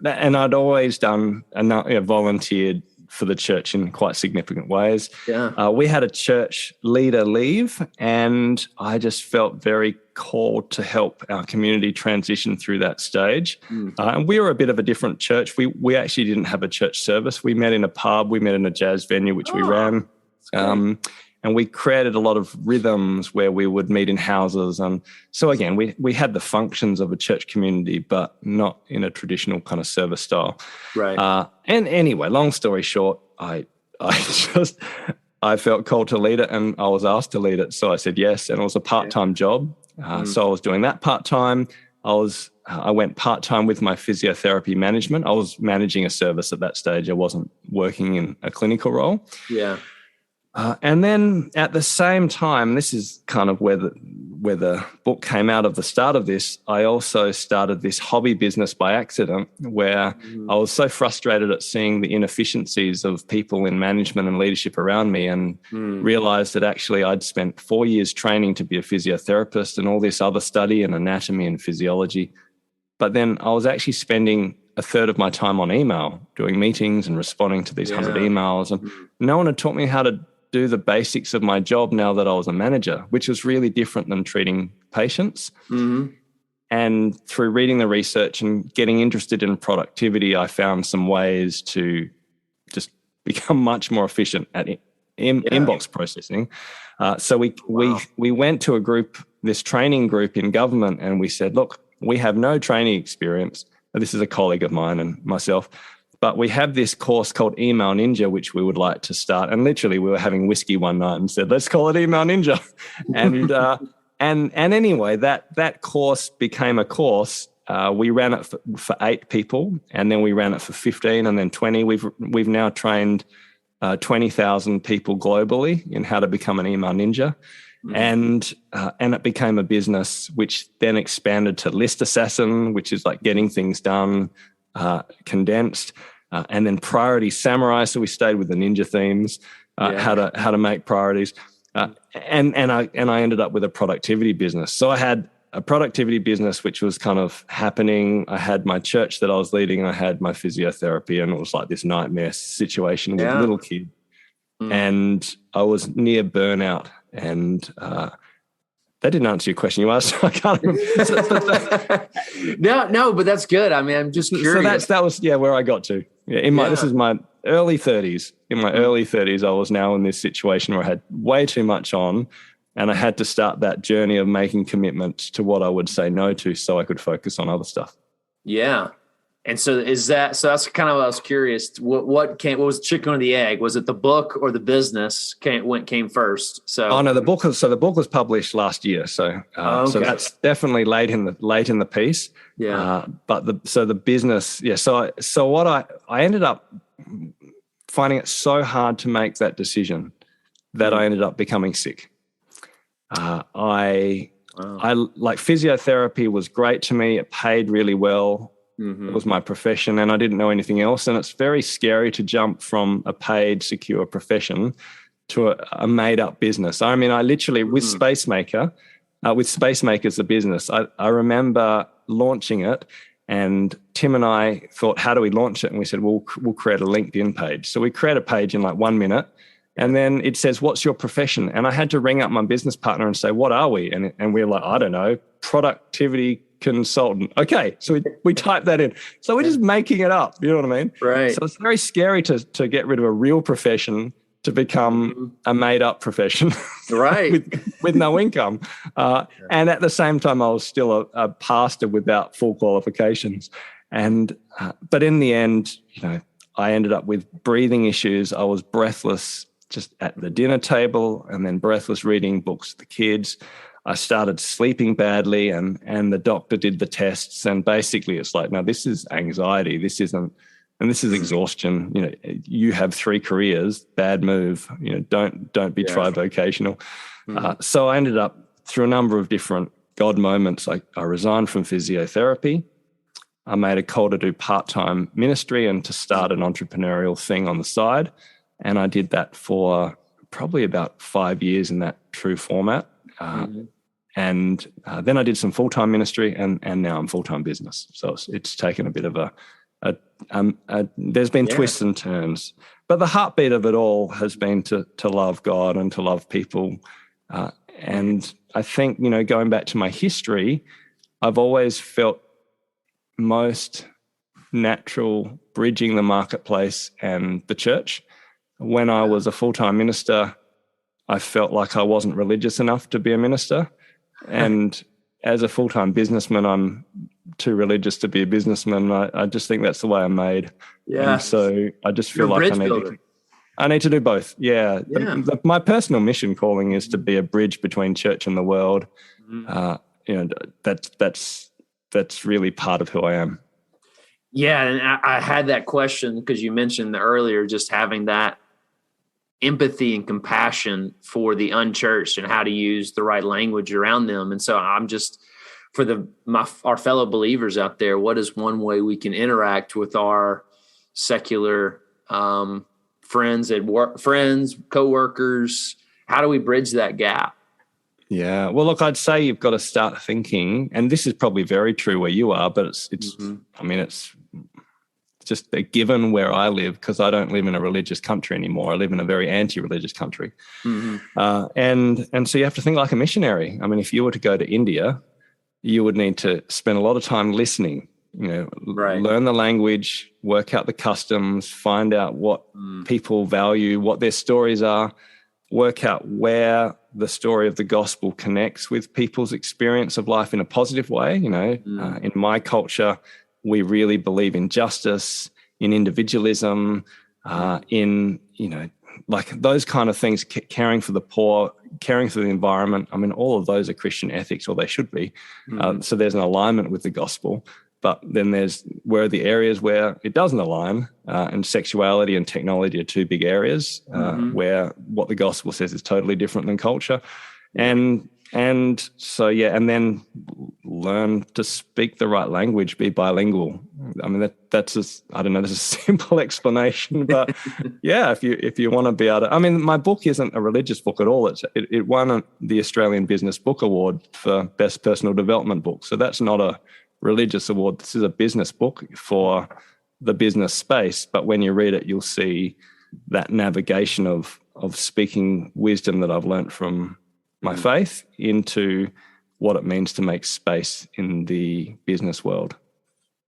I'd always volunteered for the church in quite significant ways.
Yeah.
We had a church leader leave, and I just felt very called to help our community transition through that stage. And we were a bit of a different church. We actually didn't have a church service. We met in a pub. We met in a jazz venue, which we ran. And we created a lot of rhythms where we would meet in houses. And so again, we had the functions of a church community, but not in a traditional kind of service style.
Right.
And anyway, long story short, I felt called to lead it, and I was asked to lead it. So I said yes. And it was a part-time job. So I was doing that part-time. I went part-time with my physiotherapy management. I was managing a service at that stage. I wasn't working in a clinical role.
Yeah.
And then at the same time, this is kind of where the book came out of the start of this, I also started this hobby business by accident where I was so frustrated at seeing the inefficiencies of people in management and leadership around me, and realized that actually I'd spent 4 years training to be a physiotherapist and all this other study in anatomy and physiology. But then I was actually spending a third of my time on email, doing meetings and responding to these 100 emails. And no one had taught me how to do the basics of my job now that I was a manager, which was really different than treating patients. And through reading the research and getting interested in productivity, I found some ways to just become much more efficient at inbox processing. So we went to this training group in government, and we said, look, we have no training experience. This is a colleague of mine and myself. But we have this course called Email Ninja, which we would like to start. And literally, we were having whiskey one night and said, let's call it Email Ninja. And and anyway, that course became a course. We ran it for 8 people, and then we ran it for 15, and then 20. We've now trained 20,000 people globally in how to become an Email Ninja. And it became a business, which then expanded to List Assassin, which is like getting things done, condensed, and then Priority Samurai. So we stayed with the ninja themes, how to make priorities, and I ended up with a productivity business. So I had a productivity business which was kind of happening. I had my church that I was leading. I had my physiotherapy, and it was like this nightmare situation with little kid, and I was near burnout. And that didn't answer your question. You asked. I can't remember.
No, but that's good. I mean, I'm just curious.
So that was where I got to. This is my early 30s. In my early 30s, I was now in this situation where I had way too much on, and I had to start that journey of making commitments to what I would say no to, so I could focus on other stuff. Yeah.
And so that's kind of what I was curious. What was the chicken or the egg? Was it the book or the business came first? So
the book was published last year. So so that's definitely late in the piece.
Yeah.
But the business, So what I ended up finding it so hard to make that decision that I ended up becoming sick. I like physiotherapy was great to me. It paid really well. It was my profession, and I didn't know anything else. And it's very scary to jump from a paid, secure profession a made up business. I mean, I literally with Spacemakers, the business, I remember launching it, and Tim and I thought, how do we launch it? And we said, well, we'll create a LinkedIn page. So we create a page in like 1 minute, and then it says, what's your profession? And I had to ring up my business partner and say, what are we? And we're like, I don't know, productivity consultant. Okay, so we type that in. So we're just making it up. You know what I mean?
Right.
So it's very scary to get rid of a real profession to become a made-up profession,
right?
with no income. And at the same time, I was still a pastor without full qualifications. And but in the end, I ended up with breathing issues. I was breathless just at the dinner table, and then breathless reading books to the kids. I started sleeping badly, and the doctor did the tests, and basically it's like, no, this is anxiety. This isn't. And this is exhaustion. You have 3 careers, bad move. Don't be trivocational. So I ended up through a number of different God moments. I resigned from physiotherapy. I made a call to do part-time ministry and to start an entrepreneurial thing on the side. And I did that for probably about 5 years in that true format. And then I did some full-time ministry, and now I'm full-time business. So it's taken a bit of there's been twists and turns, but the heartbeat of it all has been to love God and to love people. And I think, going back to my history, I've always felt most natural bridging the marketplace and the church. When I was a full-time minister, I felt like I wasn't religious enough to be a minister. And as a full-time businessman, I'm too religious to be a businessman. I just think that's the way I'm made.
Yeah.
And so I just feel like I need to do both. Yeah. My personal mission calling is to be a bridge between church and the world. That's really part of who I am.
Yeah. And I had that question because you mentioned earlier, just having that empathy and compassion for the unchurched and how to use the right language around them. And so I'm just, for our fellow believers out there, what is one way we can interact with our secular friends at work, co-workers? How do we bridge that gap?
Yeah. Well, look, I'd say you've got to start thinking, and this is probably very true where you are, but it's I mean, it's just a given where I live, because I don't live in a religious country anymore. I live in a very anti-religious country. And so you have to think like a missionary. I mean, if you were to go to India, you would need to spend a lot of time listening, learn the language, work out the customs, find out what people value, what their stories are, work out where the story of the gospel connects with people's experience of life in a positive way. In my culture, we really believe in justice, in individualism, in, like those kind of things, caring for the poor, caring for the environment. I mean, all of those are Christian ethics, or they should be. So there's an alignment with the gospel. But then where are the areas where it doesn't align, and sexuality and technology are 2 big areas where what the gospel says is totally different than culture. And so, and then learn to speak the right language, be bilingual. I mean, that's just, I don't know, there's a simple explanation, but if you want to be able to, I mean, my book isn't a religious book at all. It won the Australian Business Book Award for Best Personal Development Book. So that's not a religious award. This is a business book for the business space. But when you read it, you'll see that navigation of speaking wisdom that I've learned from my faith into what it means to make space in the business world.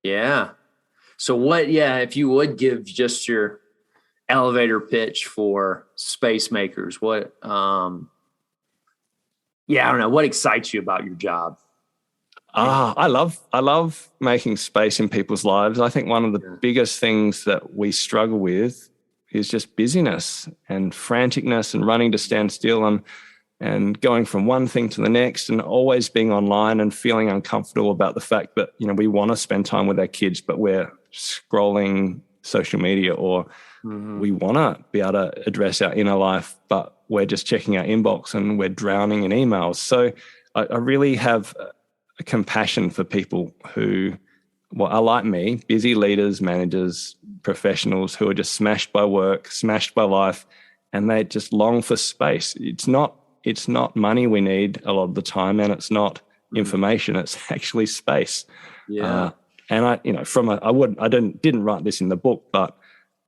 Yeah.
So if you would give just your elevator pitch for Spacemakers, I don't know, what excites you about your job?
I love making space in people's lives. I think one of the biggest things that we struggle with is just busyness and franticness and running to stand still and going from one thing to the next, and always being online and feeling uncomfortable about the fact that, we want to spend time with our kids, but we're scrolling social media, or we want to be able to address our inner life, but we're just checking our inbox and we're drowning in emails. So I really have a compassion for people who are like me, busy leaders, managers, professionals who are just smashed by work, smashed by life, and they just long for space. It's not money we need a lot of the time, and it's not information. It's actually space.
Yeah.
And I didn't write this in the book, but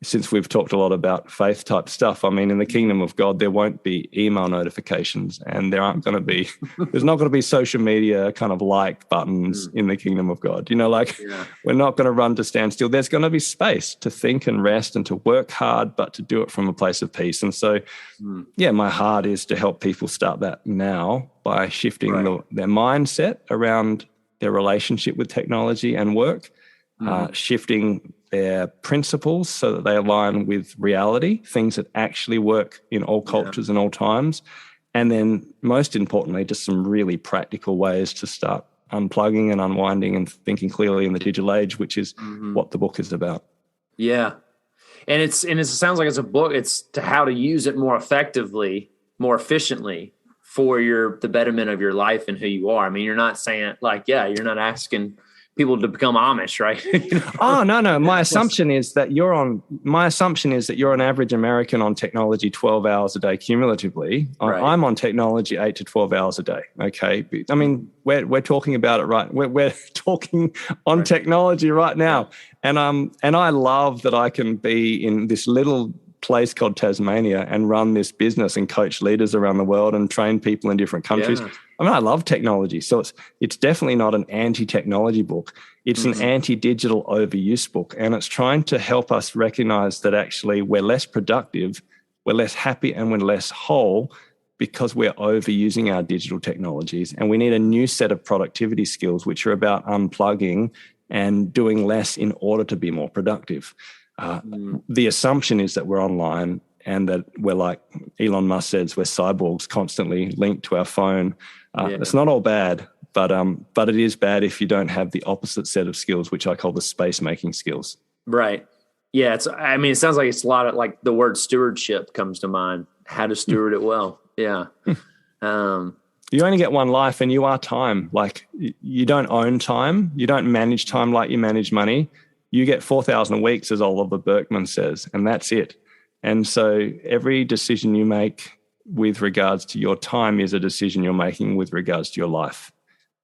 since we've talked a lot about faith type stuff, I mean, in the kingdom of God, there won't be email notifications, and there's not going to be social media kind of like buttons in the kingdom of God. We're not going to run to stand still. There's going to be space to think and rest and to work hard, but to do it from a place of peace. And so, my heart is to help people start that now by shifting their mindset around their relationship with technology and work, shifting their principles so that they align with reality, things that actually work in all cultures and all times. And then most importantly, just some really practical ways to start unplugging and unwinding and thinking clearly in the digital age, which is what the book is about.
Yeah. And it sounds like it's a book. It's to how to use it more effectively, more efficiently for the betterment of your life and who you are. I mean, you're not saying you're not asking people to become Amish, right?
Oh, no. My assumption is that you're an average American on technology 12 hours a day cumulatively. Right. I'm on technology 8 to 12 hours a day. Okay. I mean, we're talking about it, right? We're talking on technology right now. Yeah. And I love that I can be in this little place called Tasmania and run this business and coach leaders around the world and train people in different countries. Yeah. I mean, I love technology. So it's definitely not an anti-technology book. It's an anti-digital overuse book. And it's trying to help us recognize that actually we're less productive, we're less happy, and we're less whole because we're overusing our digital technologies. And we need a new set of productivity skills, which are about unplugging and doing less in order to be more productive. The assumption is that we're online and that we're like Elon Musk says, we're cyborgs constantly linked to our phone. It's not all bad, but it is bad if you don't have the opposite set of skills, which I call the space making skills.
Right. Yeah. It sounds like it's a lot of like the word stewardship comes to mind, how to steward it well. Yeah.
You only get one life and you are time. Like you don't own time. You don't manage time like you manage money. You get 4,000 weeks, as Oliver Burkeman says, and that's it. And so every decision you make with regards to your time is a decision you're making with regards to your life.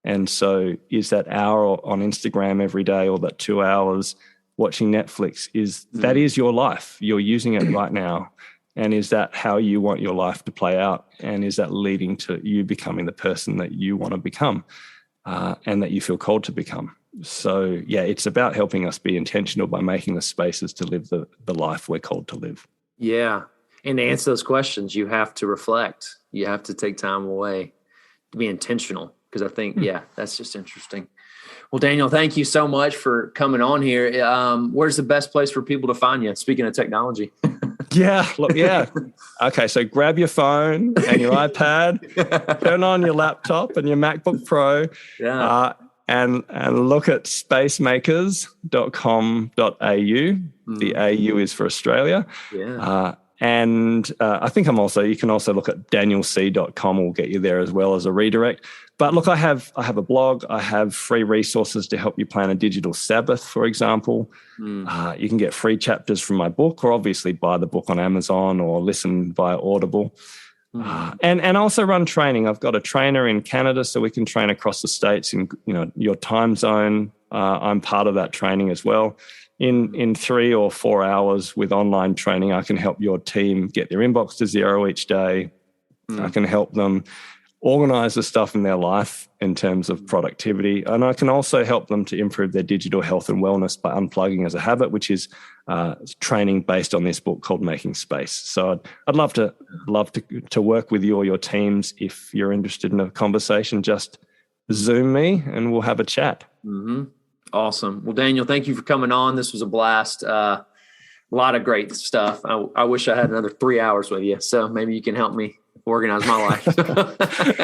And so is that hour on Instagram every day or that 2 hours watching Netflix, that is your life. You're using it right now. And is that how you want your life to play out? And is that leading to you becoming the person that you want to become and that you feel called to become? So, it's about helping us be intentional by making the spaces to live the life we're called to live.
Yeah. And to answer those questions, you have to reflect. You have to take time away to be intentional. Because I think, that's just interesting. Well, Daniel, thank you so much for coming on here. Where's the best place for people to find you? Speaking of technology. Okay, so grab your phone and your iPad, turn on your laptop and your MacBook Pro. Yeah. And look at spacemakers.com.au. The AU is for Australia. Yeah. I think you can also look at danielsih.com will get you there as well as a redirect. But look, I have a blog. I have free resources to help you plan a digital Sabbath, for example. You can get free chapters from my book, or obviously buy the book on Amazon or listen via Audible. And also run training. I've got a trainer in Canada, so we can train across the states in your time zone. I'm part of that training as well. In 3 or 4 hours with online training, I can help your team get their inbox to zero each day. I can help them organize the stuff in their life in terms of productivity. And I can also help them to improve their digital health and wellness by unplugging as a habit, which is training based on this book called Making Space. So I'd love to work with you or your teams. If you're interested in a conversation, just Zoom me and we'll have a chat. Mm-hmm. Awesome. Well, Daniel, thank you for coming on. This was a blast. A lot of great stuff. I wish I had another 3 hours with you. So maybe you can help me organize my life.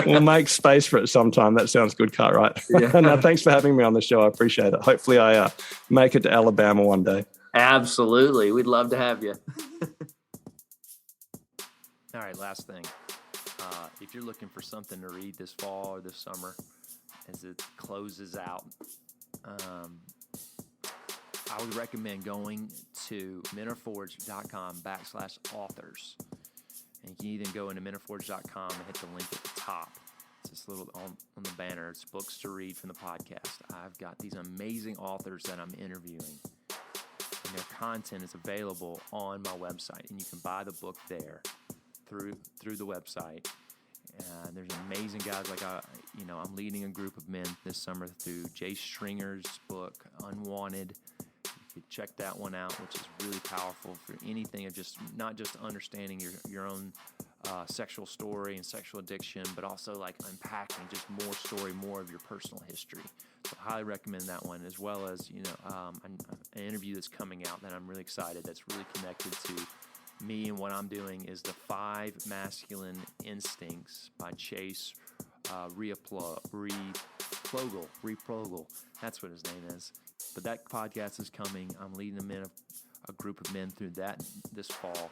We'll make space for it sometime. That sounds good, Cartwright. Yeah. No, thanks for having me on the show. I appreciate it. Hopefully I make it to Alabama one day.
Absolutely. We'd love to have you. All right, last thing. If you're looking for something to read this fall or this summer as it closes out, I would recommend going to mentorforge.com/authors
And you can even go into mentorforge.com and hit the link at the top. It's this little on the banner. It's books to read from the podcast. I've got these amazing authors that I'm interviewing, and their content is available on my website, and you can buy the book there through the website. And there's amazing guys I'm leading a group of men this summer through Jay Stringer's book, Unwanted. You could check that one out, which is really powerful for anything of just not just understanding your own sexual story and sexual addiction, but also like unpacking just more of your personal history. So I highly recommend that one, as well as an interview that's coming out that I'm really excited, that's really connected to me and what I'm doing, is The 5 Masculine Instincts by Chase Replogel. That's what his name is. But that podcast is coming. I'm leading a group of men through that this fall.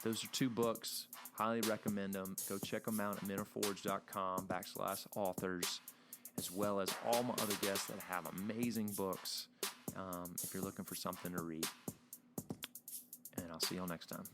Those are 2 books. Highly recommend them. Go check them out at mentorforge.com/authors, as well as all my other guests that have amazing books if you're looking for something to read. And I'll see y'all next time.